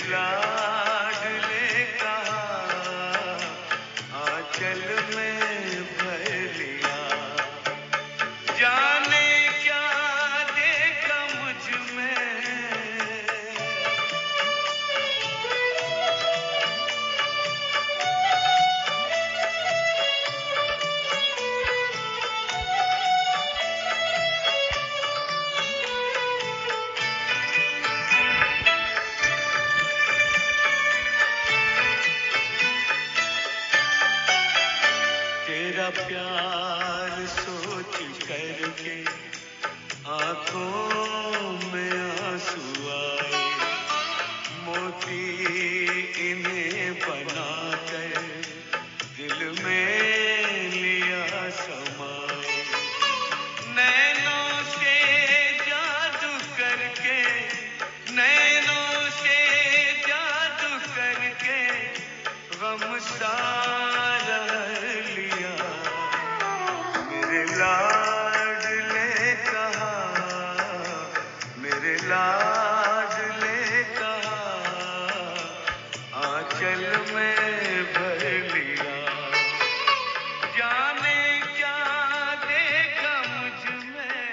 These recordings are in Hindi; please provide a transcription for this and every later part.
लाडले कहा आंचल में भर लिया। जाने क्या देखा मुझ में, तेरा प्यार सोच करके आंखों में आंसू आए। मोती इन्हें बनाकर दिल में लिया समाए। नैनों से जादू करके, नैनों से जादू करके गम सारा लिया। मेरे लाडले कहा, मेरे लाडले कहा आंचल में भर लिया। जाने क्या देखा मुझ में।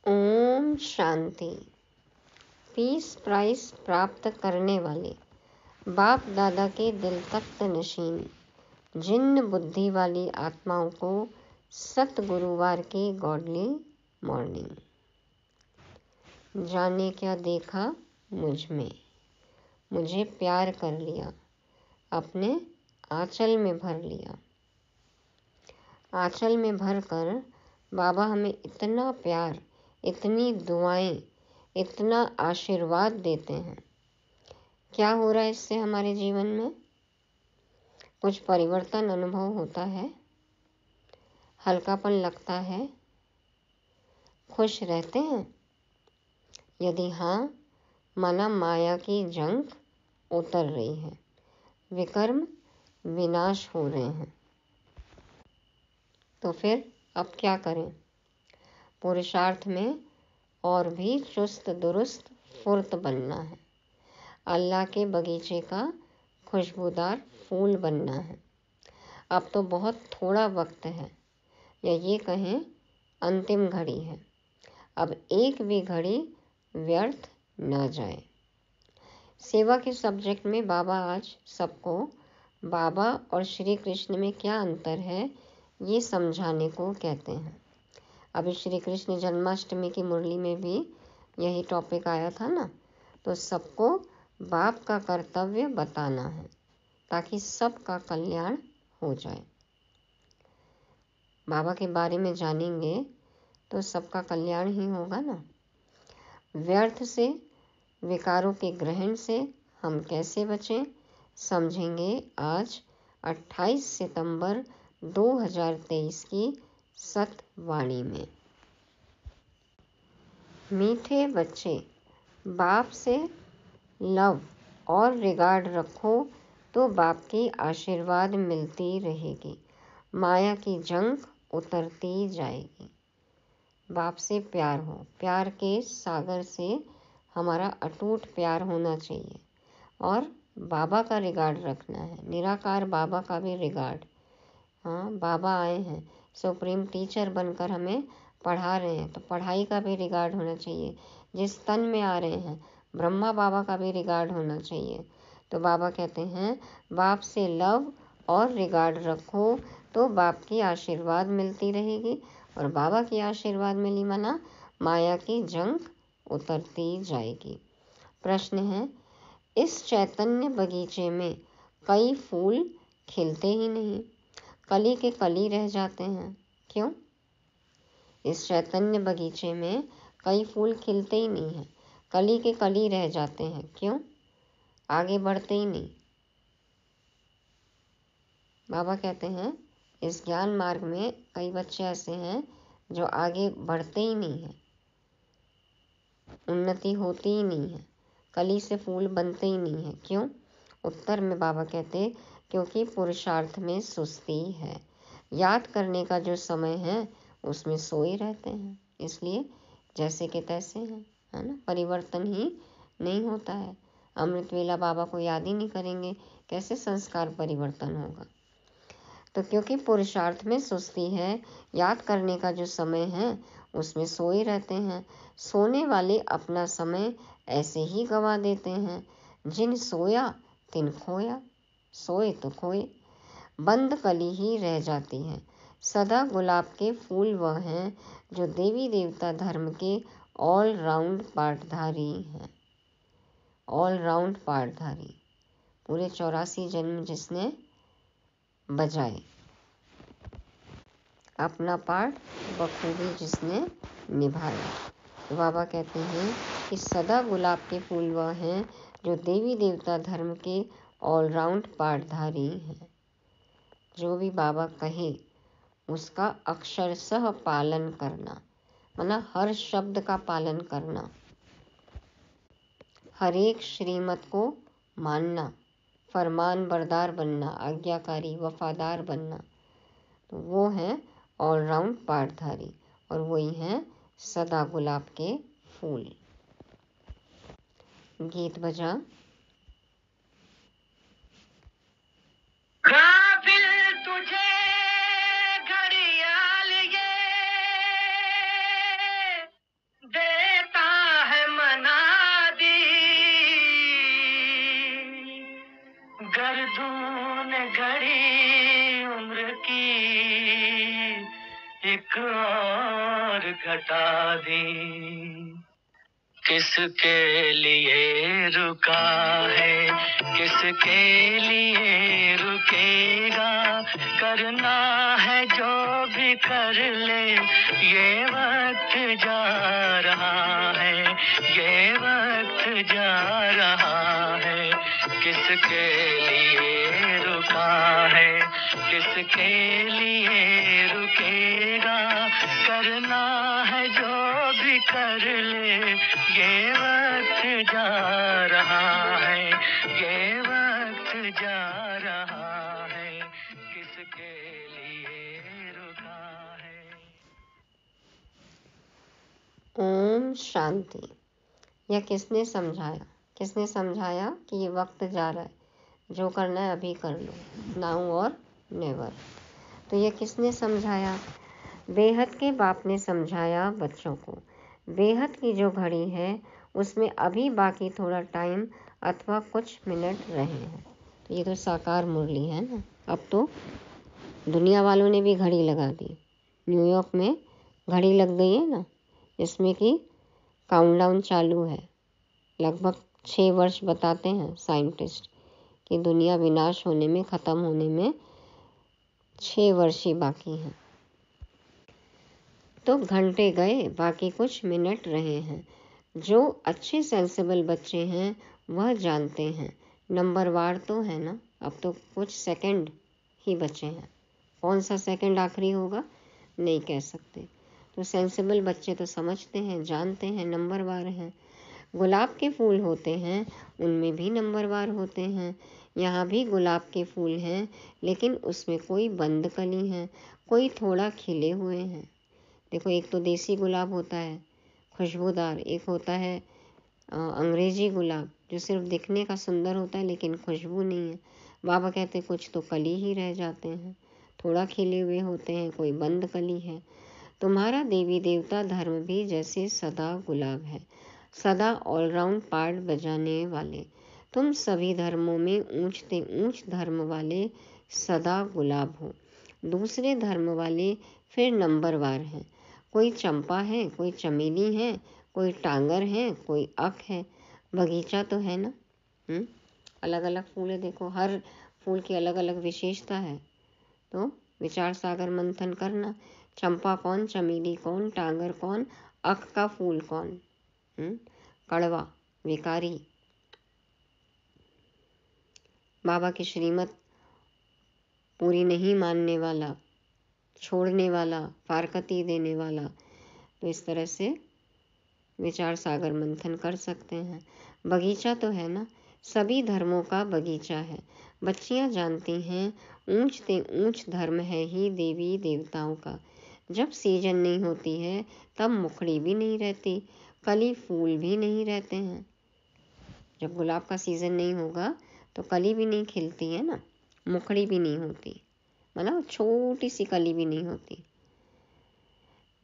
ओम शांति। पीस प्राइज प्राप्त करने वाले बाप दादा के दिल तख्त नशीन जिन्न बुद्धि वाली आत्माओं को सत गुरुवार के गॉडली मॉर्निंग। जाने क्या देखा मुझ में, मुझे प्यार कर लिया, अपने आंचल में भर लिया। आंचल में भर कर बाबा हमें इतना प्यार, इतनी दुआएं, इतना आशीर्वाद देते हैं। क्या हो रहा है इससे हमारे जीवन में? कुछ परिवर्तन अनुभव होता है, हल्कापन लगता है, खुश रहते हैं? यदि हाँ, माना माया की जंग उतर रही है, विकर्म विनाश हो रहे हैं। तो फिर अब क्या करें? पुरुषार्थ में और भी चुस्त दुरुस्त फुर्त बनना है। अल्लाह के बगीचे का खुशबूदार फूल बनना है। अब तो बहुत थोड़ा वक्त है, या ये कहें अंतिम घड़ी है। अब एक भी घड़ी व्यर्थ न जाए। सेवा के सब्जेक्ट में बाबा आज सबको बाबा और श्री कृष्ण में क्या अंतर है ये समझाने को कहते हैं। अभी श्री कृष्ण जन्माष्टमी की मुरली में भी यही टॉपिक आया था ना। तो सबको बाप का कर्तव्य बताना है ताकि सबका कल्याण हो जाए। बाबा के बारे में जानेंगे तो सबका कल्याण ही होगा ना। व्यर्थ से, विकारों के ग्रहण से हम कैसे बचें, समझेंगे आज 28 सितंबर 2023 की सतवाणी में। मीठे बच्चे, बाप से लव और रिगार्ड रखो तो बाप की आशीर्वाद मिलती रहेगी, माया की जंग उतरती जाएगी। बाप से प्यार हो, प्यार के सागर से हमारा अटूट प्यार होना चाहिए और बाबा का रिगार्ड रखना है, निराकार बाबा का भी रिगार्ड। हाँ, बाबा आए हैं, सुप्रीम टीचर बनकर हमें पढ़ा रहे हैं तो पढ़ाई का भी रिगार्ड होना चाहिए। जिस तन में आ रहे हैं ब्रह्मा बाबा का भी रिगार्ड होना चाहिए। तो बाबा कहते हैं बाप से लव और रिगार्ड रखो तो बाप की आशीर्वाद मिलती रहेगी और बाबा की आशीर्वाद मिली माना माया की जंग उतरती जाएगी। प्रश्न है, इस चैतन्य बगीचे में कई फूल खिलते ही नहीं, कली के कली रह जाते हैं, क्यों? इस चैतन्य बगीचे में कई फूल खिलते ही नहीं हैं, कली के कली रह जाते हैं, क्यों? आगे बढ़ते ही नहीं। बाबा कहते हैं इस ज्ञान मार्ग में कई बच्चे ऐसे हैं जो आगे बढ़ते ही नहीं हैं, उन्नति होती ही नहीं है, कली से फूल बनते ही नहीं है, क्यों? उत्तर में बाबा कहते क्योंकि पुरुषार्थ में सुस्ती है। याद करने का जो समय है उसमें सोए रहते हैं, इसलिए जैसे के तैसे हैं, है ना, परिवर्तन ही नहीं होता है। अमृत वेला बाबा को याद ही नहीं करेंगे, कैसे संस्कार परिवर्तन होगा। तो क्योंकि पुरुषार्थ में सुस्ती है, याद करने का जो समय है उसमें सोए रहते हैं। सोने वाले अपना समय ऐसे ही गंवा देते हैं। जिन सोया तिन खोया, सोए तो खोए, बंद कली ही रह जाती है। सदा गुलाब के फूल वह हैं जो देवी देवता धर्म के ऑल राउंड पाठधारी हैं। ऑल राउंड पाठधारी, पूरे 84 जन्म जिसने बजाए, अपना पाठ बखूबी जिसने निभाया। तो बाबा कहते हैं कि सदा गुलाब के फूल वह हैं जो देवी देवता धर्म के ऑलराउंड पाठधारी हैं। जो भी बाबा कहे उसका अक्षरशः पालन करना, मतलब हर शब्द का पालन करना, हर एक श्रीमत को मानना, फरमान बरदार बनना, आज्ञाकारी वफादार बनना, तो वो है ऑलराउंड पाठधारी, और वही हैं सदा गुलाब के फूल। गीत बजा। काबिल तुझे घड़ियाल ये देता है मनादी, गर्दून घड़ी उम्र की एक और घटा दी। किसके लिए रुका है, किसके लिए रुकेगा, करना है जो भी कर ले, ये वक्त जा रहा है, ये वक्त जा रहा है। किसके लिए रुका है, किसके लिए रुकेगा, करना है जो भी कर ले, ये वक्त जा रहा है, ये वक्त जा रहा है। किसके लिए रुका है। ओम शांति। यह किसने समझाया? किसने समझाया कि ये वक्त जा रहा है, जो करना है अभी कर लो, नाउ और नेवर। तो यह किसने समझाया? बेहद के बाप ने समझाया बच्चों को। बेहद की जो घड़ी है उसमें अभी बाकी थोड़ा टाइम अथवा कुछ मिनट रहे हैं। तो ये तो साकार मुरली है ना। अब तो दुनिया वालों ने भी घड़ी लगा दी। न्यूयॉर्क में घड़ी लग गई है ना, जिसमें कि काउंटडाउन चालू है। लगभग 6 वर्ष बताते हैं साइंटिस्ट कि दुनिया विनाश होने में, ख़त्म होने में 6 वर्ष ही बाकी हैं। तो घंटे गए, बाकी कुछ मिनट रहे हैं। जो अच्छे सेंसिबल बच्चे हैं वह जानते हैं नंबरवार तो है ना, अब तो कुछ सेकंड ही बचे हैं। कौन सा सेकंड आखिरी होगा नहीं कह सकते। तो सेंसिबल बच्चे तो समझते हैं, जानते हैं नंबरवार हैं। गुलाब के फूल होते हैं, उनमें भी नंबरवार होते हैं। यहाँ भी गुलाब के फूल हैं, लेकिन उसमें कोई बंद कली हैं, कोई थोड़ा खिले हुए हैं। देखो, एक तो देसी गुलाब होता है खुशबूदार, एक होता है अंग्रेजी गुलाब जो सिर्फ दिखने का सुंदर होता है लेकिन खुशबू नहीं है। बाबा कहते कुछ तो कली ही रह जाते हैं, थोड़ा खिले हुए होते हैं, कोई बंद कली है। तुम्हारा देवी देवता धर्म भी जैसे सदा गुलाब है, सदा ऑलराउंड पार्ट बजाने वाले। तुम सभी धर्मों में ऊंचते ऊंच धर्म वाले सदा गुलाब हो। दूसरे धर्म वाले फिर नंबरवार हैं। कोई चंपा है, कोई चमेली है, कोई टांगर है, कोई अख है। बगीचा तो है ना, अलग अलग फूल है। देखो, हर फूल की अलग अलग विशेषता है। तो विचार सागर मंथन करना, चंपा कौन, चमेली कौन, टांगर कौन, अख का फूल कौन, कड़वा, विकारी, बाबा की श्रीमत पूरी नहीं मानने वाला, छोड़ने वाला, फारकती देने वाला। तो इस तरह से विचार सागर मंथन कर सकते हैं। बगीचा तो है ना, सभी धर्मों का बगीचा है। बच्चियां जानती हैं ऊंच ते ऊंच धर्म है ही देवी देवताओं का। जब सीजन नहीं होती है तब मुखड़ी भी नहीं रहती, कली फूल भी नहीं रहते हैं। जब गुलाब का सीजन नहीं होगा तो कली भी नहीं खिलती है ना, मुखड़ी भी नहीं होती, मतलब छोटी सी कली भी नहीं होती।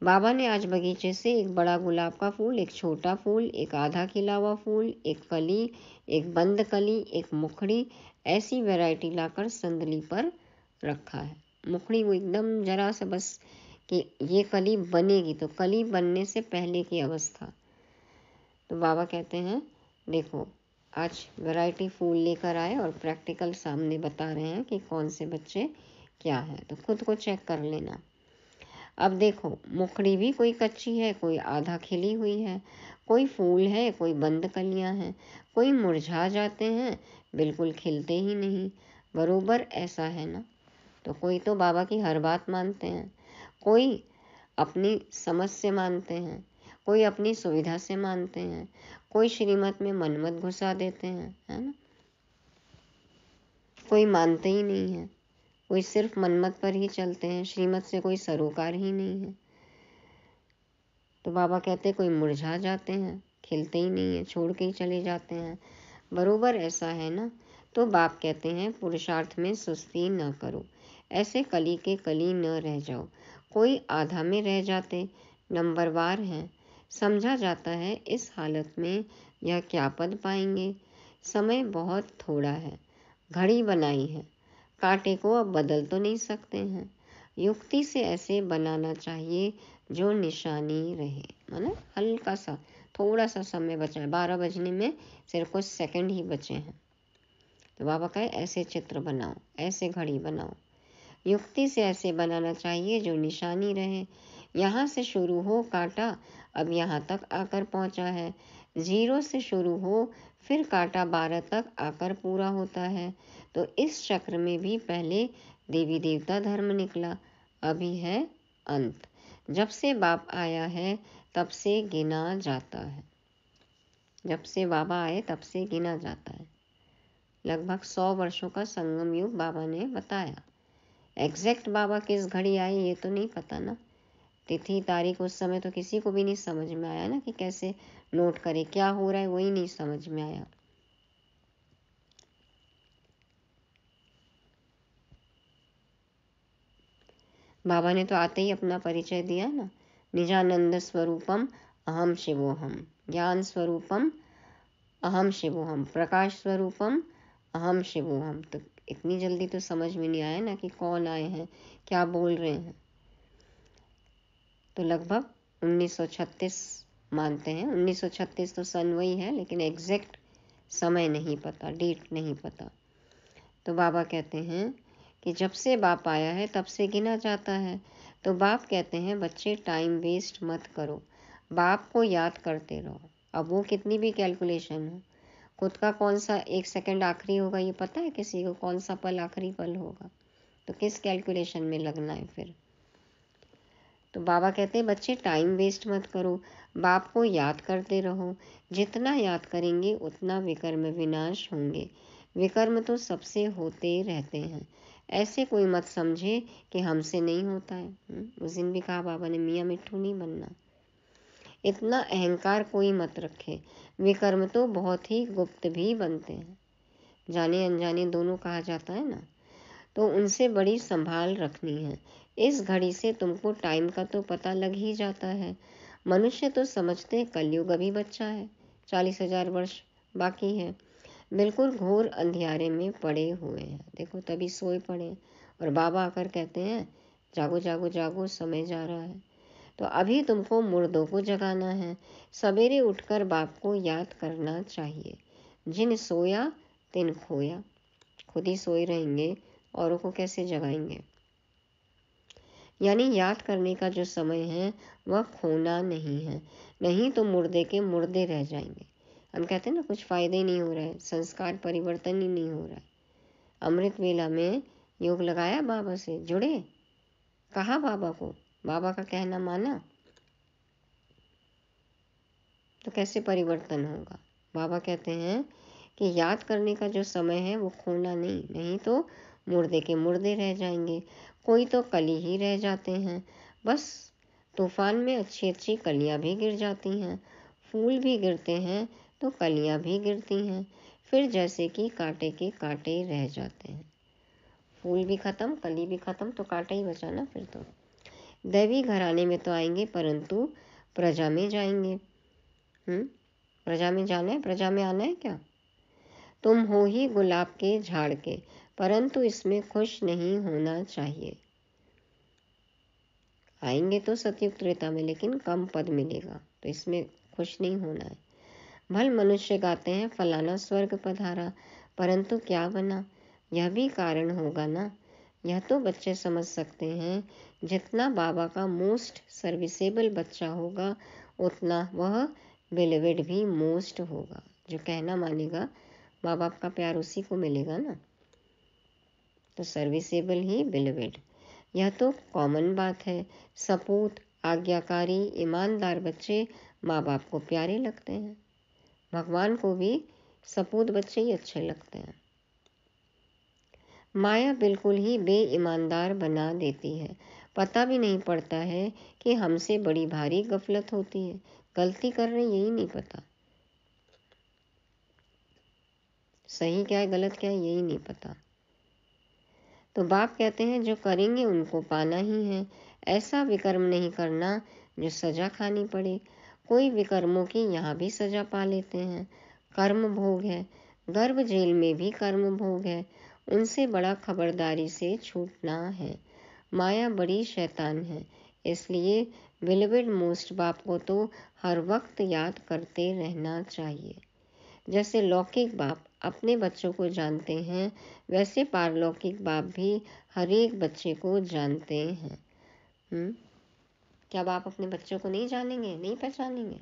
बाबा ने आज बगीचे से एक बड़ा गुलाब का फूल, एक छोटा फूल, एक आधा खिला हुआ फूल, एक कली, एक बंद कली, एक मुखड़ी, ऐसी वैरायटी लाकर संदली पर रखा है। मुखड़ी वो एकदम जरा सा बस कि ये कली बनेगी, तो कली बनने से पहले की अवस्था। तो बाबा कहते हैं देखो आज वैरायटी फूल लेकर आए और प्रैक्टिकल सामने बता रहे हैं कि कौन से बच्चे क्या है, तो खुद को चेक कर लेना। अब देखो मुखड़ी भी कोई कच्ची है, कोई आधा खिली हुई है, कोई फूल है, कोई बंद कलियां हैं, कोई मुरझा जाते हैं, बिल्कुल खिलते ही नहीं। बरोबर ऐसा है ना। तो कोई तो बाबा की हर बात मानते हैं, कोई अपनी समझ से मानते हैं, कोई अपनी सुविधा से मानते हैं, कोई श्रीमत में मनमत घुसा देते हैं, है ना। कोई मानते ही नहीं है, कोई सिर्फ मनमत पर ही चलते हैं, श्रीमत से कोई सरोकार ही नहीं है। तो बाबा कहते कोई मुरझा जाते हैं, खिलते ही नहीं है, छोड़ के ही चले जाते हैं। बरोबर ऐसा है ना। तो बाप कहते हैं पुरुषार्थ में सुस्ती न करो, ऐसे कली के कली न रह जाओ। कोई आधा में रह जाते नंबरवार हैं, समझा जाता है इस हालत में यह क्या पद पाएंगे। समय बहुत थोड़ा है, घड़ी बनाई है, कांटे को अब बदल तो नहीं सकते हैं। युक्ति से ऐसे बनाना चाहिए जो निशानी रहे, मतलब हल्का सा थोड़ा सा समय बचा है, 12 बजने में सिर्फ कुछ सेकंड ही बचे हैं। तो बाबा कहे ऐसे चित्र बनाओ, ऐसे घड़ी बनाओ। युक्ति से ऐसे बनाना चाहिए जो निशानी रहे। यहाँ से शुरू हो कांटा, अब यहाँ तक आकर पहुँचा है। 0 से शुरू हो फिर कांटा 12 तक आकर पूरा होता है। तो इस चक्र में भी पहले देवी देवता धर्म निकला, अभी है अंत। जब से बाप आया है तब से गिना जाता है, जब से बाबा आए तब से गिना जाता है। लगभग 100 वर्षों का संगम युग बाबा ने बताया। एग्जैक्ट बाबा किस घड़ी आए ये तो नहीं पता ना, तिथि तारीख उस समय तो किसी को भी नहीं समझ में आया ना, कि कैसे नोट करे क्या हो रहा है, वही नहीं समझ में आया। बाबा ने तो आते ही अपना परिचय दिया ना, निजानंद स्वरूपम अहम शिवोहम, ज्ञान स्वरूपम अहम शिवोहम, प्रकाश स्वरूपम अहम शिवोहम। तो इतनी जल्दी तो समझ में नहीं आया ना कि कौन आए हैं, क्या बोल रहे हैं। तो लगभग 1936 मानते हैं, 1936 तो सन वही है, लेकिन एग्जैक्ट समय नहीं पता, डेट नहीं पता। तो बाबा कहते हैं कि जब से बाप आया है तब से गिना जाता है। तो बाप कहते हैं बच्चे टाइम वेस्ट मत करो, बाप को याद करते रहो। अब वो कितनी भी कैलकुलेशन हो, खुद का कौन सा 1 सेकंड आखिरी होगा ये पता है किसी को, कौन सा पल आखिरी पल होगा, तो किस कैलकुलेशन में लगना है फिर। तो बाबा कहते हैं बच्चे टाइम वेस्ट मत करो, बाप को याद करते रहो। जितना याद करेंगे उतना विकर्म विनाश होंगे। विकर्म तो सबसे होते रहते हैं, ऐसे कोई मत समझे कि हमसे नहीं होता है। उस दिन भी कहा बाबा ने मियाँ मिट्ठू नहीं बनना, इतना अहंकार कोई मत रखे। विकर्म तो बहुत ही गुप्त भी बनते हैं, जाने अनजाने दोनों कहा जाता है ना, तो उनसे बड़ी संभाल रखनी है। इस घड़ी से तुमको टाइम का तो पता लग ही जाता है। मनुष्य तो समझते कलयुग अभी बच्चा है, 40,000 वर्ष बाकी है, बिल्कुल घोर अंधियारे में पड़े हुए हैं। देखो तभी सोए पड़े और बाबा आकर कहते हैं जागो जागो जागो, समय जा रहा है। तो अभी तुमको मुर्दों को जगाना है, सवेरे उठकर बाप को याद करना चाहिए। जिन सोया तिन खोया, खुद ही सोए रहेंगे औरों को कैसे जगाएंगे। यानी याद करने का जो समय है वह खोना नहीं है, नहीं तो मुर्दे के मुर्दे रह जाएंगे। हम कहते हैं ना कुछ फ़ायदे ही नहीं हो रहा है, संस्कार परिवर्तन ही नहीं हो रहा है। अमृत वेला में योग लगाया, बाबा से जुड़े, कहा बाबा को, बाबा का कहना माना, तो कैसे परिवर्तन होगा। बाबा कहते हैं कि याद करने का जो समय है वो खोना नहीं, नहीं तो मुर्दे के मुर्दे रह जाएंगे। कोई तो कली ही रह जाते हैं। बस तूफान में अच्छी अच्छी कलियां भी गिर जाती हैं, फूल भी गिरते हैं तो कलियां भी गिरती हैं, फिर जैसे कि कांटे के कांटे रह जाते हैं। फूल भी खत्म, कली भी खत्म, तो कांटा ही बचा ना फिर तो। दैवी घराने में तो आएंगे परंतु प्रजा में जाएंगे। प्रजा में जाना है, प्रजा में आना है क्या? तुम हो ही गुलाब के झाड़ के, परंतु इसमें खुश नहीं होना चाहिए। आएंगे तो सतयुग त्रेता में, लेकिन कम पद मिलेगा, तो इसमें खुश नहीं होना है। भल मनुष्य गाते हैं फलाना स्वर्ग पधारा, परंतु क्या बना, यह भी कारण होगा ना। यह तो बच्चे समझ सकते हैं, जितना बाबा का मोस्ट सर्विसेबल बच्चा होगा उतना वह बिलीवेड भी मोस्ट होगा। जो कहना मानेगा, माँ बाप का प्यार उसी को मिलेगा ना, तो सर्विसेबल ही बिलीवेड। यह तो कॉमन बात है। सपूत, आज्ञाकारी, ईमानदार बच्चे माँ बाप को प्यारे लगते हैं। भगवान को भी सपूत बच्चे ही अच्छे लगते हैं। माया बिल्कुल ही बेईमानदार बना देती है। पता भी नहीं पड़ता है कि हमसे बड़ी भारी गफलत होती है। गलती कर रहे यही नहीं पता, सही क्या है गलत क्या है यही नहीं पता। तो बाप कहते हैं जो करेंगे उनको पाना ही है। ऐसा विकर्म नहीं करना जो सजा खानी पड़े। कोई विकर्मों की यहाँ भी सजा पा लेते हैं। कर्म भोग है, गर्भ जेल में भी कर्म भोग है। उनसे बड़ा खबरदारी से छूटना है। माया बड़ी शैतान है, इसलिए बिलीवेड मोस्ट बाप को तो हर वक्त याद करते रहना चाहिए। जैसे लौकिक बाप अपने बच्चों को जानते हैं, वैसे पारलौकिक बाप भी हर एक बच्चे को जानते हैं। क्या बाप अपने बच्चों को नहीं जानेंगे, नहीं पहचानेंगे?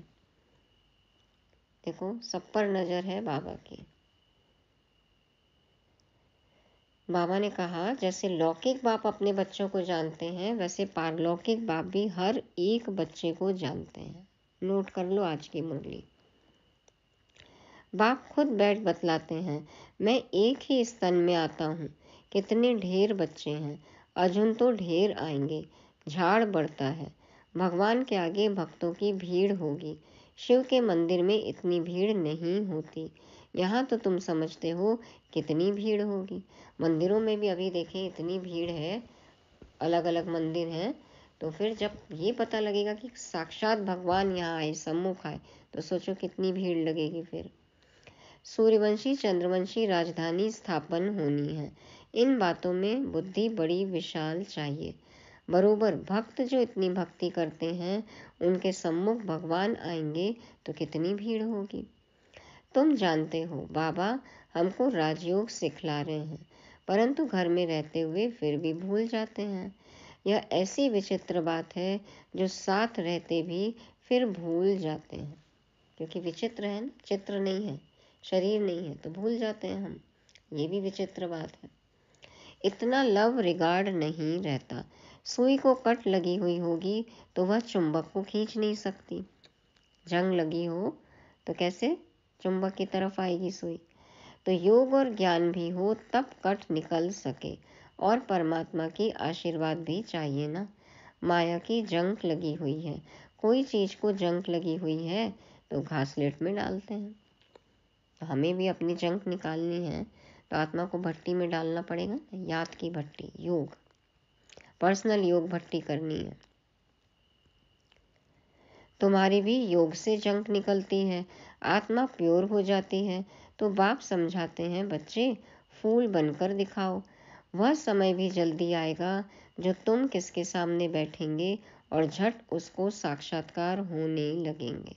देखो, सब पर नजर है बाबा की। बाबा ने कहा जैसे लौकिक बाप अपने बच्चों को जानते हैं, वैसे पारलौकिक बाप भी हर एक बच्चे को जानते हैं। नोट कर लो आज की मुरली। बाप खुद बैठ बतलाते हैं, मैं एक ही स्तन में आता हूँ, कितने ढेर बच्चे हैं, अजुन तो ढेर आएंगे, झाड़ बढ़ता है। भगवान के आगे भक्तों की भीड़ होगी, शिव के मंदिर में इतनी भीड़ नहीं होती। यहाँ तो तुम समझते हो कितनी भीड़ होगी। मंदिरों में भी अभी देखें इतनी भीड़ है, अलग अलग मंदिर हैं। तो फिर जब ये पता लगेगा कि साक्षात भगवान यहाँ आए, सम्मुख आए, तो सोचो कितनी भीड़ लगेगी। फिर सूर्यवंशी चंद्रवंशी राजधानी स्थापन होनी है। इन बातों में बुद्धि बड़ी विशाल चाहिए। बरोबर भक्त जो इतनी भक्ति करते हैं, उनके सम्मुख भगवान आएंगे तो कितनी भीड़ होगी। तुम जानते हो बाबा हमको राजयोग सिखला रहे हैं, परंतु घर में रहते हुए फिर भी भूल जाते हैं। यह ऐसी विचित्र बात है जो साथ रहते भी फिर भूल जाते हैं। क्योंकि विचित्र है ना, चित्र नहीं है, शरीर नहीं है, तो भूल जाते हैं हम। ये भी विचित्र बात है। इतना लव रिगार्ड नहीं रहता। सुई को कट लगी हुई होगी तो वह चुंबक को खींच नहीं सकती। जंग लगी हो तो कैसे चुंबक की तरफ आएगी सुई। तो योग और ज्ञान भी हो तब कट निकल सके, और परमात्मा की आशीर्वाद भी चाहिए ना। माया की जंक लगी हुई है। कोई चीज को जंक लगी हुई है तो घासलेट में डालते हैं। तो हमें भी अपनी जंक निकालनी है तो आत्मा को भट्टी में डालना पड़ेगा। याद की भट्टी, योग, पर्सनल योग भट्टी करनी है। तुम्हारी भी योग से जंक निकलती है, आत्मा प्योर हो जाती है। तो बाप समझाते हैं बच्चे फूल बनकर दिखाओ। वह समय भी जल्दी आएगा जो तुम किसके सामने बैठेंगे और झट उसको साक्षात्कार होने लगेंगे।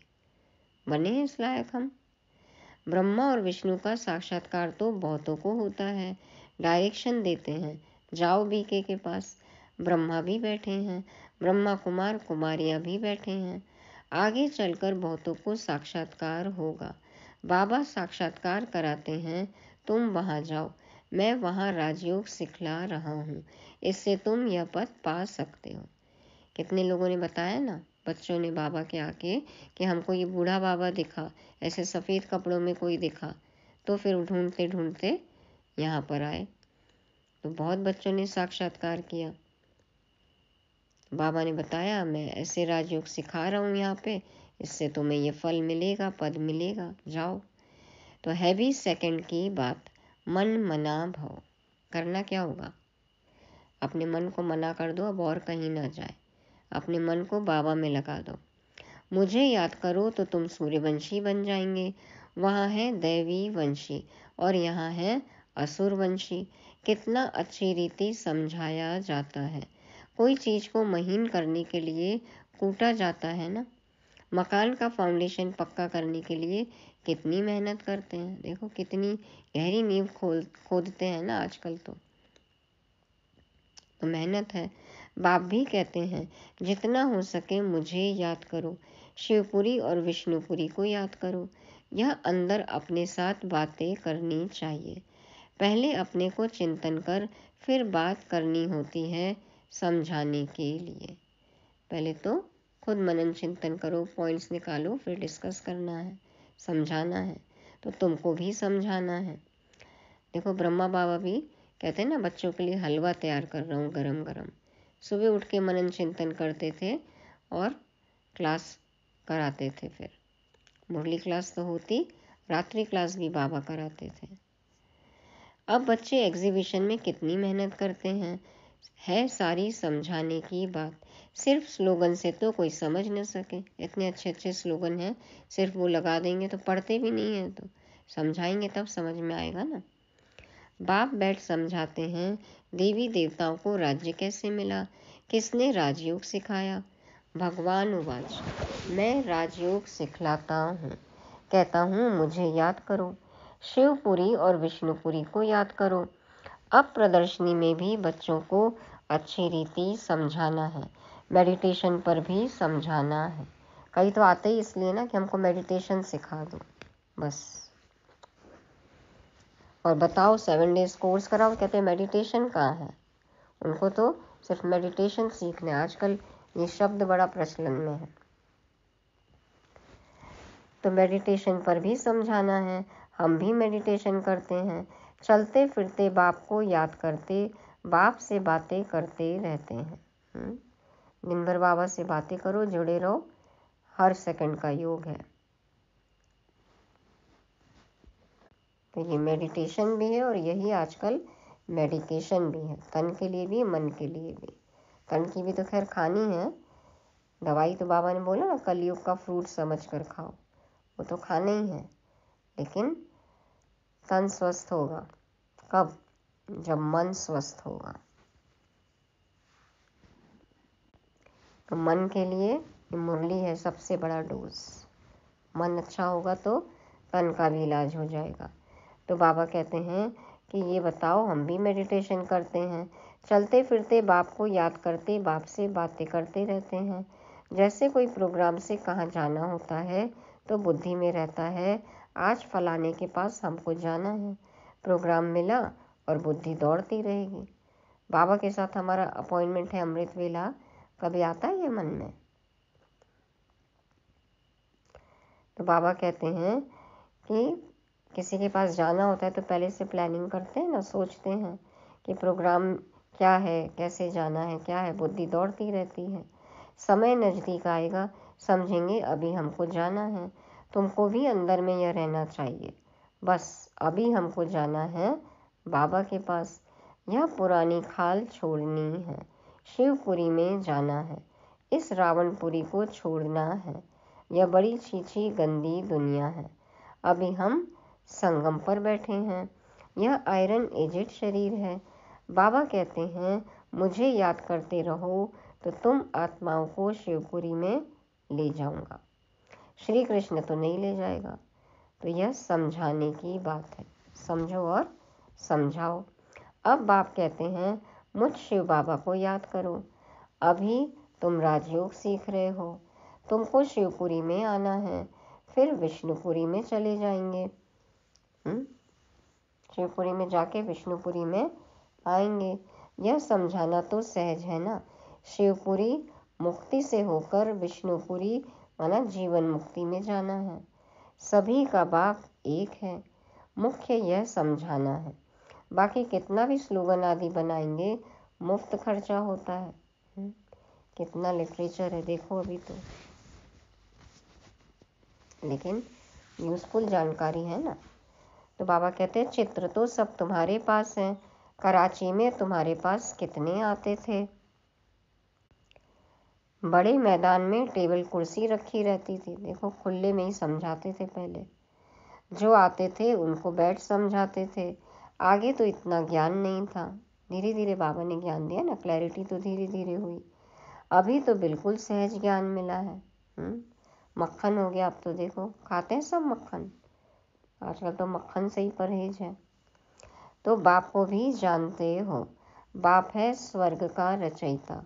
बने हैं इस लायक हम। ब्रह्मा और विष्णु का साक्षात्कार तो बहुतों को होता है। डायरेक्शन देते हैं, जाओ बीके के पास। ब्रह्मा भी बैठे हैं, ब्रह्मा कुमार कुमारियाँ भी बैठे हैं। आगे चलकर बहुतों को साक्षात्कार होगा। बाबा साक्षात्कार कराते हैं, तुम वहाँ जाओ, मैं वहाँ राजयोग सिखला रहा हूँ, इससे तुम यह पद पा सकते हो। कितने लोगों ने बताया ना, बच्चों ने बाबा के आके कि हमको ये बूढ़ा बाबा दिखा, ऐसे सफ़ेद कपड़ों में कोई दिखा, तो फिर ढूंढते ढूंढते यहाँ पर आए। तो बहुत बच्चों ने साक्षात्कार किया। बाबा ने बताया मैं ऐसे राजयोग सिखा रहा हूँ यहाँ पे, इससे तुम्हें ये फल मिलेगा, पद मिलेगा, जाओ। तो है भी सेकंड की बात, मन मना भव। करना क्या होगा? अपने मन को मना कर दो, अब और कहीं ना जाए। अपने मन को बाबा में लगा दो। मुझे याद करो तो तुम सूर्यवंशी बन जाएंगे। वहाँ है दैवी वंशी और यहाँ है असुर वंशी। कितना अच्छी रीति समझाया जाता है। कोई चीज़ को महीन करने के लिए कूटा जाता है ना। मकान का फाउंडेशन पक्का करने के लिए कितनी मेहनत करते हैं। देखो कितनी गहरी नींव खोदते हैं ना आजकल। तो मेहनत है। बाप भी कहते हैं जितना हो सके मुझे याद करो, शिवपुरी और विष्णुपुरी को याद करो। यह अंदर अपने साथ बातें करनी चाहिए। पहले अपने को चिंतन कर फिर बात करनी होती है समझाने के लिए। पहले तो खुद मनन चिंतन करो, पॉइंट्स निकालो, फिर डिस्कस करना है, समझाना है। तो तुमको भी समझाना है। देखो ब्रह्मा बाबा भी कहते हैं ना, बच्चों के लिए हलवा तैयार कर रहा हूँ गरम गरम। सुबह उठ के मनन चिंतन करते थे और क्लास कराते थे। फिर मुरली क्लास तो होती, रात्रि क्लास भी बाबा कराते थे। अब बच्चे एग्जीबिशन में कितनी मेहनत करते हैं, है सारी समझाने की बात। सिर्फ स्लोगन से तो कोई समझ न सके। इतने अच्छे अच्छे स्लोगन हैं, सिर्फ वो लगा देंगे तो पढ़ते भी नहीं हैं। तो समझाएंगे तब समझ में आएगा ना। बाप बैठ समझाते हैं देवी देवताओं को राज्य कैसे मिला, किसने राजयोग सिखाया। भगवान उवाच, मैं राजयोग सिखलाता हूँ, कहता हूँ मुझे याद करो। शिवपुरी और विष्णुपुरी को याद करो। अब प्रदर्शनी में भी बच्चों को अच्छी रीति समझाना है, मेडिटेशन पर भी समझाना है। कई तो आते ही इसलिए ना कि हमको मेडिटेशन सिखा दो बस। और बताओ 7 डेज कोर्स कराओ, कहते हैं मेडिटेशन कहाँ है। उनको तो सिर्फ मेडिटेशन सीखना है। आजकल ये शब्द बड़ा प्रचलन में है। तो मेडिटेशन पर भी समझाना है। हम भी मेडिटेशन करते हैं, चलते फिरते बाप को याद करते, बाप से बातें करते रहते हैं। दिन भर बाबा से बातें करो, जुड़े रहो। हर सेकंड का योग है। तो ये मेडिटेशन भी है और यही आजकल मेडिकेशन भी है, तन के लिए भी मन के लिए भी। तन की भी तो खैर खानी है दवाई, तो बाबा ने बोला ना कलयुग का फ्रूट समझ कर खाओ, वो तो खाना ही है। लेकिन तन स्वस्थ होगा कब? जब मन स्वस्थ होगा। तो मन के लिए ये मुरली है सबसे बड़ा डोज। मन अच्छा होगा तो तन का भी इलाज हो जाएगा। तो बाबा कहते हैं कि ये बताओ, हम भी मेडिटेशन करते हैं, चलते फिरते बाप को याद करते, बाप से बातें करते रहते हैं। जैसे कोई प्रोग्राम से कहाँ जाना होता है तो बुद्धि में रहता है आज फलाने के पास हमको जाना है। प्रोग्राम मिला और बुद्धि दौड़ती रहेगी। बाबा के साथ हमारा अपॉइंटमेंट है अमृत वेला, कभी आता है ये मन में? तो बाबा कहते हैं कि किसी के पास जाना होता है तो पहले से प्लानिंग करते हैं ना, सोचते हैं कि प्रोग्राम क्या है, कैसे जाना है, क्या है। बुद्धि दौड़ती रहती है। समय नज़दीक आएगा, समझेंगे अभी हमको जाना है। तुमको भी अंदर में यह रहना चाहिए, बस अभी हमको जाना है बाबा के पास। यह पुरानी खाल छोड़नी है, शिवपुरी में जाना है, इस रावणपुरी को छोड़ना है। यह बड़ी छीछी गंदी दुनिया है। अभी हम संगम पर बैठे हैं। यह आयरन एजेड शरीर है। बाबा कहते हैं मुझे याद करते रहो तो तुम आत्माओं को शिवपुरी में ले जाऊंगा। श्री कृष्ण तो नहीं ले जाएगा। तो यह समझाने की बात है, समझो और समझाओ। अब बाप कहते हैं मुझ शिव बाबा को याद करो। अभी तुम राजयोग सीख रहे हो, तुमको शिवपुरी में आना है, फिर विष्णुपुरी में चले जाएंगे। शिवपुरी में जाके विष्णुपुरी में आएंगे। यह समझाना तो सहज है ना। शिवपुरी मुक्ति से होकर विष्णुपुरी माना जीवन मुक्ति में जाना है। सभी का बाप एक है, मुख्य यह समझाना है। बाकी कितना भी स्लोगन आदि बनाएंगे मुफ्त खर्चा होता है। कितना लिटरेचर है देखो अभी तो, लेकिन यूज़फुल जानकारी है ना। तो बाबा कहते हैं चित्र तो सब तुम्हारे पास हैं, कराची में तुम्हारे पास कितने आते थे। बड़े मैदान में टेबल कुर्सी रखी रहती थी, देखो खुले में ही समझाते थे पहले, जो आते थे उनको बैठ समझाते थे। आगे तो इतना ज्ञान नहीं था, धीरे धीरे बाबा ने ज्ञान दिया ना, क्लैरिटी तो धीरे धीरे हुई। अभी तो बिल्कुल सहज ज्ञान मिला है। मक्खन हो गया अब तो, देखो खाते हैं सब मक्खन, आजकल तो मक्खन से ही परहेज है। तो बाप को भी जानते हो, बाप है स्वर्ग का रचयिता,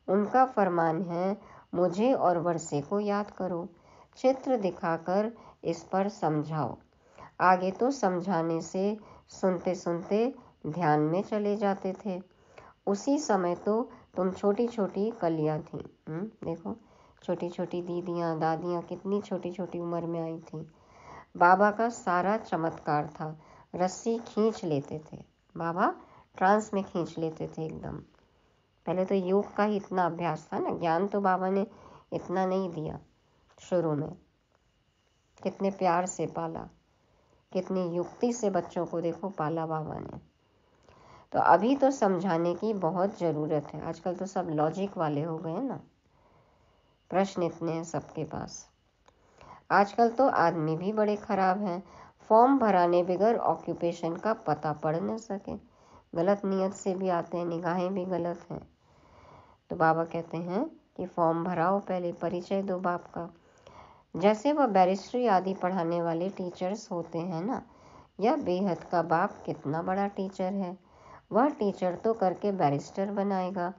उनका फरमान है मुझे और वर्षे को याद करो, चित्र दिखाकर इस पर समझाओ। आगे तो समझाने से सुनते सुनते ध्यान में चले जाते थे। उसी समय तो तुम छोटी छोटी कलियां थी। देखो छोटी छोटी दीदियाँ दादियाँ कितनी छोटी छोटी उम्र में आई थी। बाबा का सारा चमत्कार था, रस्सी खींच लेते थे बाबा, ट्रांस में खींच लेते थे एकदम। पहले तो योग का ही इतना अभ्यास था ना, ज्ञान तो बाबा ने इतना नहीं दिया शुरू में। कितने प्यार से पाला, कितनी युक्ति से बच्चों को देखो पाला बाबा ने। तो अभी तो समझाने की बहुत ज़रूरत है, आजकल तो सब लॉजिक वाले हो गए ना, प्रश्न इतने हैं सबके पास। आजकल तो आदमी भी बड़े खराब हैं, फॉर्म भराने बगैर ऑक्यूपेशन का पता पढ़ न सके, गलत नियत से भी आते हैं, निगाहें भी गलत हैं। तो बाबा कहते हैं कि फॉर्म भराओ, पहले परिचय दो बाप का। जैसे वह बैरिस्ट्री आदि पढ़ाने वाले टीचर्स होते हैं ना, यह बेहद का बाप कितना बड़ा टीचर है। वह टीचर तो करके बैरिस्टर बनाएगा,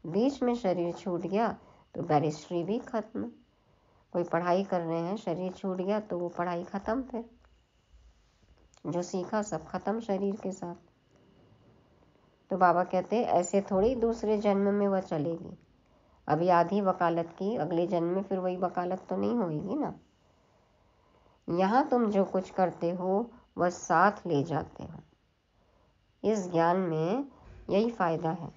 बीच में शरीर छूट गया तो बैरिस्ट्री भी खत्म। कोई पढ़ाई कर रहे हैं, शरीर छूट गया तो वो पढ़ाई खत्म, फिर जो सीखा सब खत्म शरीर के साथ। तो बाबा कहते हैं ऐसे थोड़ी दूसरे जन्म में वह चलेगी, अभी आधी वकालत की, अगले जन्म में फिर वही वकालत तो नहीं होगी ना। यहाँ तुम जो कुछ करते हो वह साथ ले जाते हो। इस ज्ञान में यही फायदा है,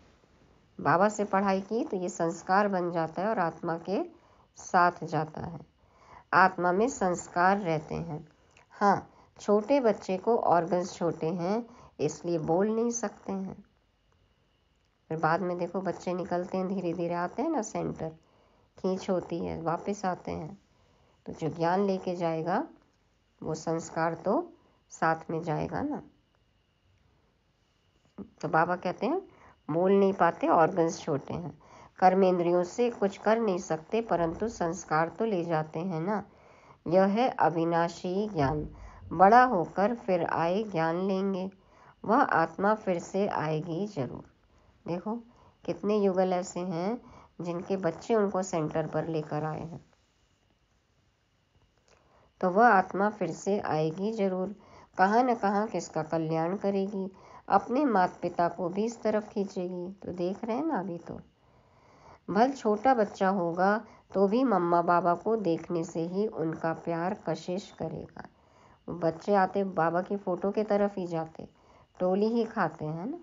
बाबा से पढ़ाई की तो ये संस्कार बन जाता है और आत्मा के साथ जाता है। आत्मा में संस्कार रहते हैं। हाँ, छोटे बच्चे को ऑर्गन्स छोटे हैं इसलिए बोल नहीं सकते हैं, फिर बाद में देखो बच्चे निकलते हैं, धीरे धीरे आते हैं ना, सेंटर खींच होती है, वापस आते हैं। तो जो ज्ञान लेके जाएगा वो संस्कार तो साथ में जाएगा ना। तो बाबा कहते हैं बोल नहीं पाते, ऑर्गन्स छोटे हैं, कर्मेंद्रियों से कुछ कर नहीं सकते, परंतु संस्कार तो ले जाते हैं ना। यह है अविनाशी ज्ञान, बड़ा होकर फिर आए ज्ञान लेंगे, वह आत्मा फिर से आएगी जरूर। देखो कितने युगल ऐसे हैं जिनके बच्चे उनको सेंटर पर लेकर आए हैं, तो वह आत्मा फिर से आएगी जरूर, कहाँ न कहाँ किसका कल्याण करेगी, अपने माता पिता को भी इस तरफ खींचेगी। तो देख रहे हैं ना, अभी तो भल छोटा बच्चा होगा तो भी मम्मा बाबा को देखने से ही उनका प्यार कशिश करेगा। बच्चे आते बाबा की फ़ोटो के तरफ ही जाते, टोली ही खाते हैं ना।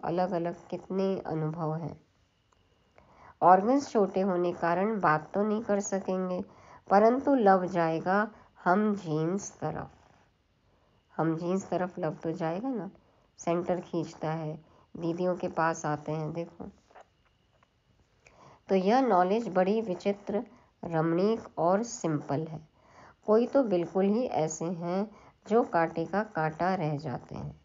अलग अलग कितने अनुभव हैं। ऑर्गन्स छोटे होने कारण बात तो नहीं कर सकेंगे, परंतु लव जाएगा हम जीन्स तरफ। हम जीन्स तरफ लव तो जाएगा ना, सेंटर खींचता है, दीदियों के पास आते हैं देखो। तो यह नॉलेज बड़ी विचित्र, रमणीक और सिंपल है। कोई तो बिल्कुल ही ऐसे हैं जो कांटे का कांटा रह जाते हैं।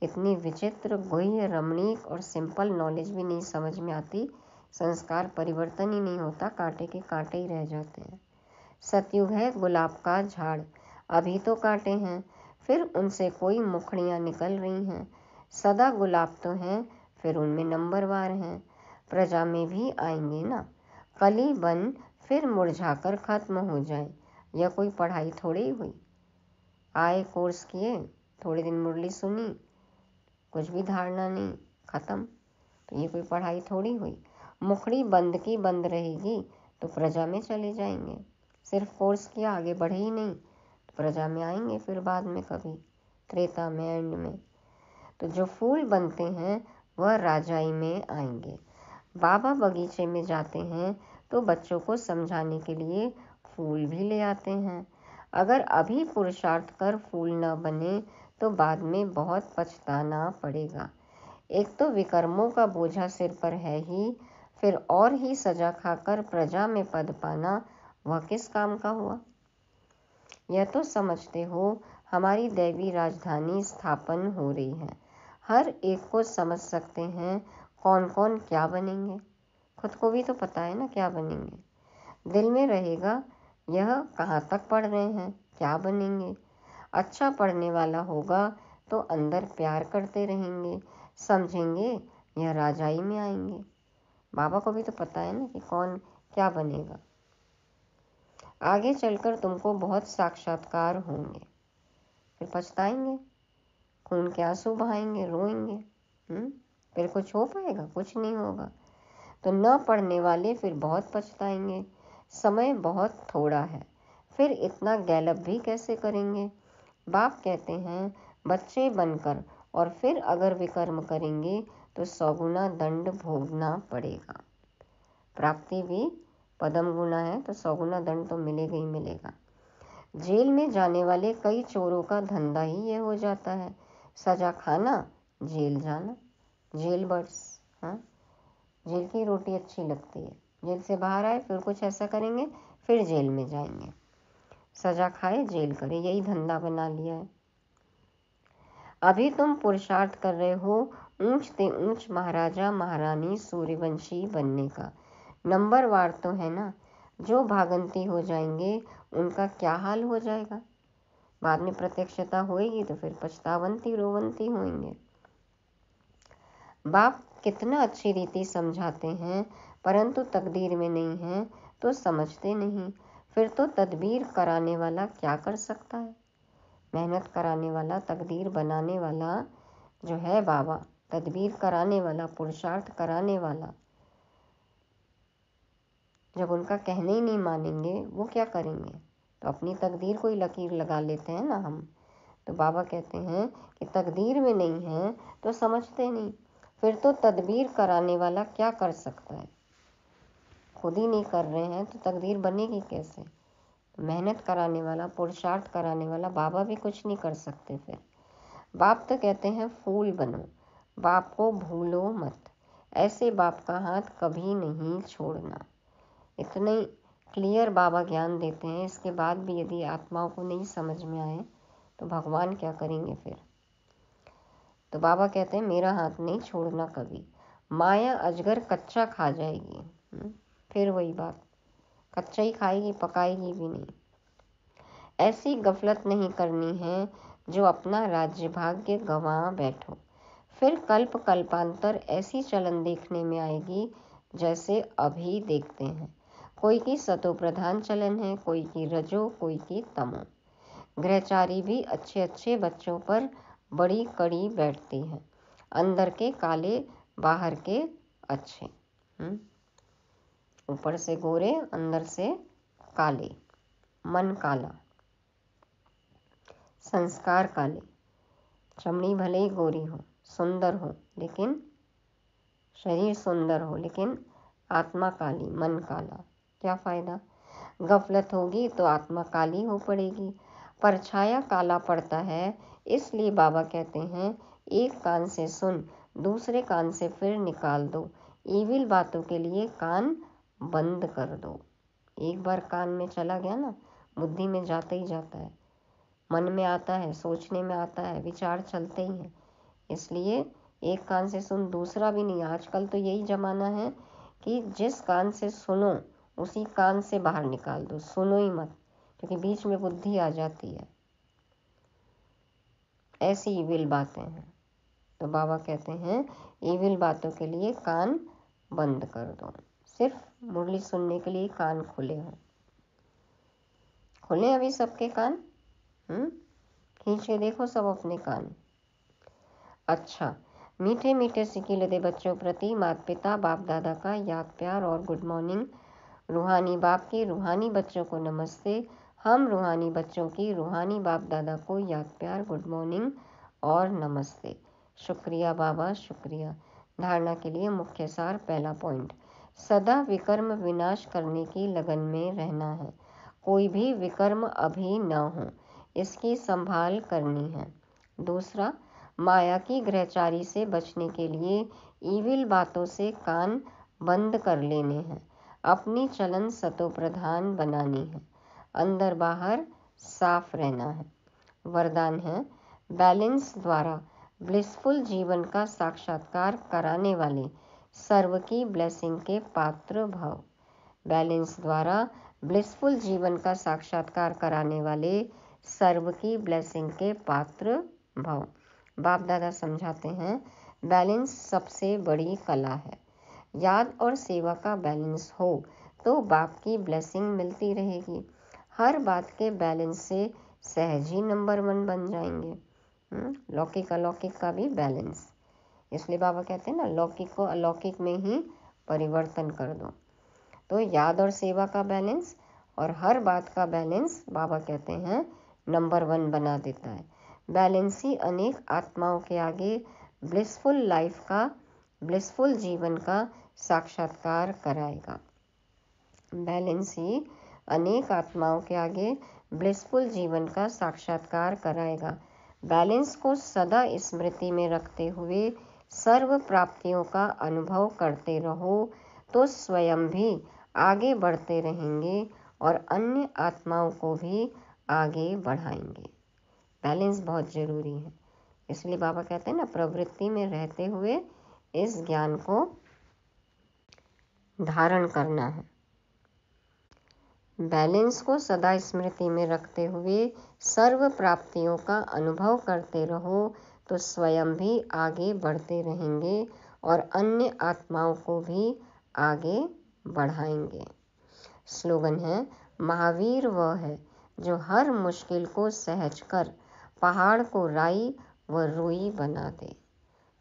इतनी विचित्र, गुह्य, रमणीक और सिंपल नॉलेज भी नहीं समझ में आती, संस्कार परिवर्तन ही नहीं होता, कांटे के कांटे ही रह जाते हैं। सतयुग है गुलाब का झाड़, अभी तो कांटे हैं, फिर उनसे कोई मुखड़ियाँ निकल रही हैं। सदा गुलाब तो हैं, फिर उनमें नंबरवार हैं, प्रजा में भी आएंगे ना। कली बन फिर मुरझाकर खत्म हो जाए, यह कोई पढ़ाई थोड़ी हुई। आए कोर्स किए, थोड़े दिन मुरली सुनी, कुछ भी धारणा नहीं, खत्म। तो ये कोई पढ़ाई थोड़ी हुई। मुखड़ी बंद की बंद रहेगी तो प्रजा में चले जाएंगे, सिर्फ कोर्स किया आगे बढ़े ही नहीं तो प्रजा में आएंगे फिर बाद में कभी, त्रेता में, एंड में। तो जो फूल बनते हैं वह राजाई में आएंगे। बाबा बगीचे में जाते हैं तो बच्चों को समझाने के लिए फूल भी ले आते हैं। अगर अभी पुरुषार्थ कर फूल न बने तो बाद में बहुत पछताना पड़ेगा। एक तो विकर्मों का बोझा सिर पर है ही, फिर और ही सजा खाकर प्रजा में पद पाना, वह किस काम का हुआ? यह तो समझते हो हमारी दैवी राजधानी स्थापन हो रही है। हर एक को समझ सकते हैं कौन कौन क्या बनेंगे। खुद को भी तो पता है ना क्या बनेंगे। दिल में रहेगा यह कहाँ तक पढ़ रहे हैं, क्या बनेंगे। अच्छा पढ़ने वाला होगा तो अंदर प्यार करते रहेंगे, समझेंगे यह राजाई में आएंगे। बाबा को भी तो पता है ना कि कौन क्या बनेगा। आगे चलकर तुमको बहुत साक्षात्कार होंगे, फिर पछताएंगे, खून के आंसू बहाएंगे, रोएंगे। फिर कुछ हो पाएगा? कुछ नहीं होगा। तो न पढ़ने वाले फिर बहुत पछताएंगे। समय बहुत थोड़ा है, फिर इतना गैलप भी कैसे करेंगे। बाप कहते हैं बच्चे बनकर और फिर अगर विकर्म करेंगे तो 100 गुना दंड भोगना पड़ेगा। प्राप्ति भी पदम गुना है तो 100 गुना दंड तो मिलेगा ही मिलेगा। जेल में जाने वाले कई चोरों का धंधा ही ये हो जाता है, सजा खाना, जेल जाना। जेल बर्ड्स, हाँ, जेल की रोटी अच्छी लगती है। जेल से बाहर आए फिर कुछ ऐसा करेंगे, फिर जेल में जाएंगे, सजा खाए जेल करे, यही धंधा बना लिया है। अभी तुम पुरुषार्थ कर रहे हो ऊंच ते ऊंच महाराजा महारानी सूर्यवंशी बनने का। नंबरवार तो है ना। जो भागंती हो जाएंगे उनका क्या हाल हो जाएगा। बाद में प्रत्यक्षता होएगी तो फिर पछतावंती रोवंती होंगे। बाप कितना अच्छी रीति समझाते हैं, परंतु तकदीर में नहीं है तो समझते नहीं। फिर तो तदबीर कराने वाला क्या कर सकता है। मेहनत कराने वाला, तकदीर बनाने वाला जो है बाबा, तदबीर कराने वाला, पुरुषार्थ कराने वाला, जब उनका कहने ही नहीं मानेंगे वो क्या करेंगे। तो अपनी तकदीर को ही लकीर लगा लेते हैं ना हम। तो बाबा कहते हैं कि तकदीर में नहीं है तो समझते नहीं। फिर तो तदबीर कराने वाला क्या कर सकता है। खुद ही नहीं कर रहे हैं तो तकदीर बनेगी कैसे। मेहनत कराने वाला, पुरुषार्थ कराने वाला बाबा भी कुछ नहीं कर सकते। फिर बाप तो कहते हैं फूल बनो, बाप को भूलो मत। ऐसे बाप का हाथ कभी नहीं छोड़ना। इतने क्लियर बाबा ज्ञान देते हैं, इसके बाद भी यदि आत्माओं को नहीं समझ में आए तो भगवान क्या करेंगे फिर। तो बाबा कहते हैं मेरा हाथ नहीं छोड़ना कभी। माया अजगर कच्चा खा जाएगी। फिर वही बात, कच्चा ही खाएगी, पकाएगी भी नहीं। ऐसी गफलत नहीं करनी है जो अपना राज्य भाग्य गंवा बैठो। फिर कल्प कल्पांतर ऐसी चलन देखने में आएगी जैसे अभी देखते हैं। कोई की सतो प्रधान चलन है, कोई की रजो, कोई की तमो। गृहचारी भी अच्छे अच्छे बच्चों पर बड़ी कड़ी बैठती है। अंदर के काले, बाहर के अच्छे। ऊपर से गोरे, अंदर से काले, मन काला, संस्कार काले। चमड़ी भले ही गोरी हो, सुंदर हो, लेकिन शरीर सुंदर हो, लेकिन आत्मा काली, मन काला, क्या फ़ायदा। गफलत होगी तो आत्मा काली हो पड़ेगी। परछाया काला पड़ता है, इसलिए बाबा कहते हैं एक कान से सुन, दूसरे कान से फिर निकाल दो। ईविल बातों के लिए कान बंद कर दो। एक बार कान में चला गया ना, बुद्धि में जाता ही जाता है, मन में आता है, सोचने में आता है, विचार चलते ही हैं। इसलिए एक कान से सुन, दूसरा भी नहीं। आजकल तो यही ज़माना है कि जिस कान से सुनो उसी कान से बाहर निकाल दो, सुनो ही मत, क्योंकि बीच में बुद्धि आ जाती है। ऐसी ईविल बातें हैं। तो बाबा कहते हैं ईविल बातों के लिए कान बंद कर दो, सिर्फ मुरली सुनने के लिए कान खुले हों। खुले अभी सबके कान, खींच के देखो सब अपने कान। अच्छा, मीठे मीठे सिकिल दे बच्चों प्रति माता पिता बाप दादा का याद प्यार और गुड मॉर्निंग। रूहानी बाप के रूहानी बच्चों को नमस्ते। हम रूहानी बच्चों की रूहानी बाप दादा को याद प्यार, गुड मॉर्निंग और नमस्ते। शुक्रिया बाबा, शुक्रिया। धारणा के लिए मुख्य सार। पहला पॉइंट, सदा विकर्म विनाश करने की लगन में रहना है। कोई भी विकर्म अभी न हो, इसकी संभाल करनी है। दूसरा, माया की ग्रहचारी से बचने के लिए ईविल बातों से कान बंद कर लेने हैं। अपनी चलन सतो प्रधान बनानी है। अंदर बाहर साफ रहना है। वरदान है, बैलेंस द्वारा ब्लिसफुल जीवन का साक्षात्कार कराने वाले सर्व की ब्लेसिंग के पात्र भव। बैलेंस द्वारा ब्लिसफुल जीवन का साक्षात्कार कराने वाले सर्व की ब्लेसिंग के पात्र भव। बाप दादा समझाते हैं, बैलेंस सबसे बड़ी कला है। याद और सेवा का बैलेंस हो तो बाप की ब्लेसिंग मिलती रहेगी। हर बात के बैलेंस से सहज ही नंबर 1 बन जाएंगे। लौकिक अलौकिक का भी बैलेंस। इसलिए बाबा कहते हैं ना, लौकिक को अलौकिक में ही परिवर्तन कर दो। तो याद और सेवा का बैलेंस और हर बात का बैलेंस बाबा कहते हैं नंबर 1 बना देता है। बैलेंस ही अनेक आत्माओं के आगे ब्लिसफुल लाइफ का, ब्लिसफुल जीवन का साक्षात्कार कराएगा। बैलेंस ही अनेक आत्माओं के आगे ब्लिसफुल जीवन का साक्षात्कार कराएगा। बैलेंस को सदा स्मृति में रखते हुए सर्व प्राप्तियों का अनुभव करते रहो तो स्वयं भी आगे बढ़ते रहेंगे और अन्य आत्माओं को भी आगे बढ़ाएंगे। बैलेंस बहुत ज़रूरी है। इसलिए बाबा कहते हैं ना, प्रवृत्ति में रहते हुए इस ज्ञान को धारण करना है। बैलेंस को सदा स्मृति में रखते हुए सर्व प्राप्तियों का अनुभव करते रहो तो स्वयं भी आगे बढ़ते रहेंगे और अन्य आत्माओं को भी आगे बढ़ाएंगे। स्लोगन है, महावीर वह है जो हर मुश्किल को सहज कर पहाड़ को राई व रुई बना दे।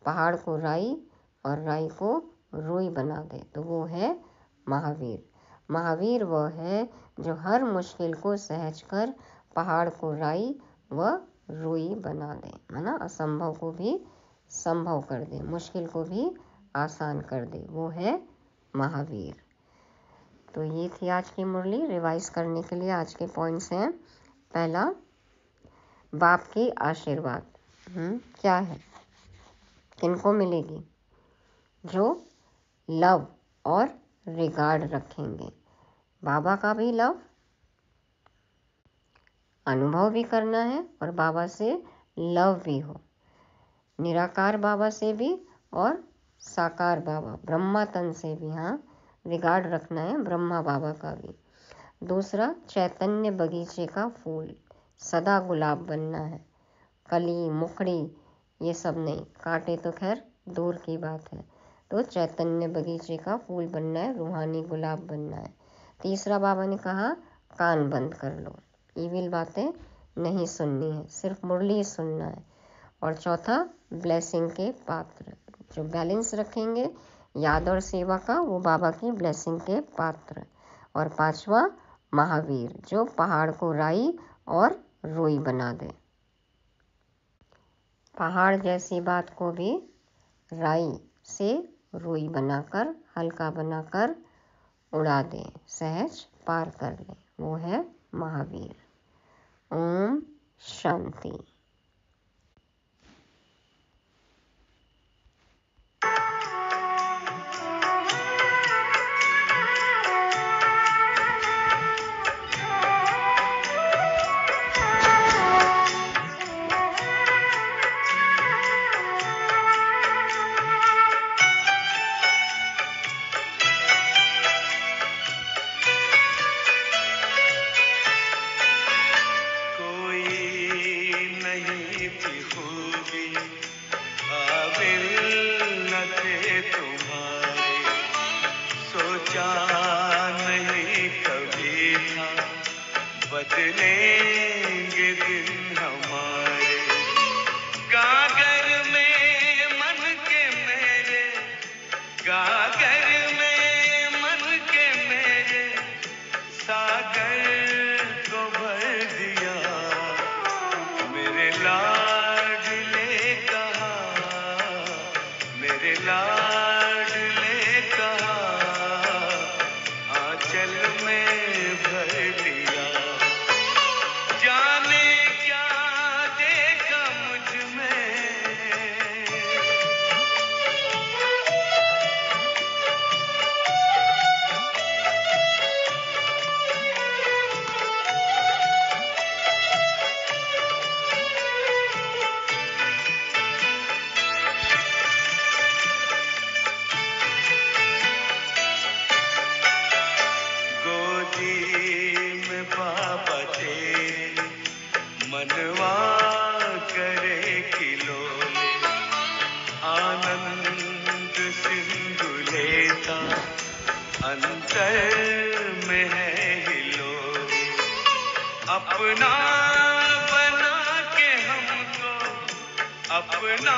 पहाड़ को राई और राई को रुई बना दे, तो वो है महावीर। महावीर वह है जो हर मुश्किल को सहज कर पहाड़ को राई व रुई बना दे, माना असंभव को भी संभव कर दे, मुश्किल को भी आसान कर दे, वो है महावीर। तो ये थी आज की मुरली। रिवाइज करने के लिए आज के पॉइंट्स हैं। पहला, बाप की आशीर्वाद क्या है, किनको मिलेगी? जो लव और रिगार्ड रखेंगे। बाबा का भी लव अनुभव भी करना है और बाबा से लव भी हो। निराकार बाबा से भी और साकार बाबा ब्रह्मा तन से भी, हाँ, रिगार्ड रखना है, ब्रह्मा बाबा का भी। दूसरा, चैतन्य बगीचे का फूल, सदा गुलाब बनना है। कली मुखड़ी ये सब नहीं, कांटे तो खैर दूर की बात है। तो चैतन्य बगीचे का फूल बनना है, रूहानी गुलाब बनना है। तीसरा, बाबा ने कहा कान बंद कर लो, ईविल बातें नहीं सुननी है, सिर्फ मुरली सुनना है। और चौथा, ब्लेसिंग के पात्र, जो बैलेंस रखेंगे याद और सेवा का, वो बाबा की ब्लेसिंग के पात्र। और पांचवा, महावीर, जो पहाड़ को राई और रुई बना दे। पहाड़ जैसी बात को भी राई से रुई बनाकर, हल्का बनाकर उड़ा दे, सहज पार कर ले, वो है महावीर। ओम शांति। बदलेंगे दिन हमारे, गागर में मन के मेरे, गागर में मन के मेरे, सागर को भर दिया। मेरे लाडले कहा, मेरे लाडले में बाबा तेरे मनवा करे खिलोले, आनंद सिंधु लेता अंतर में है हिलोले। अपना बना के हमको अपना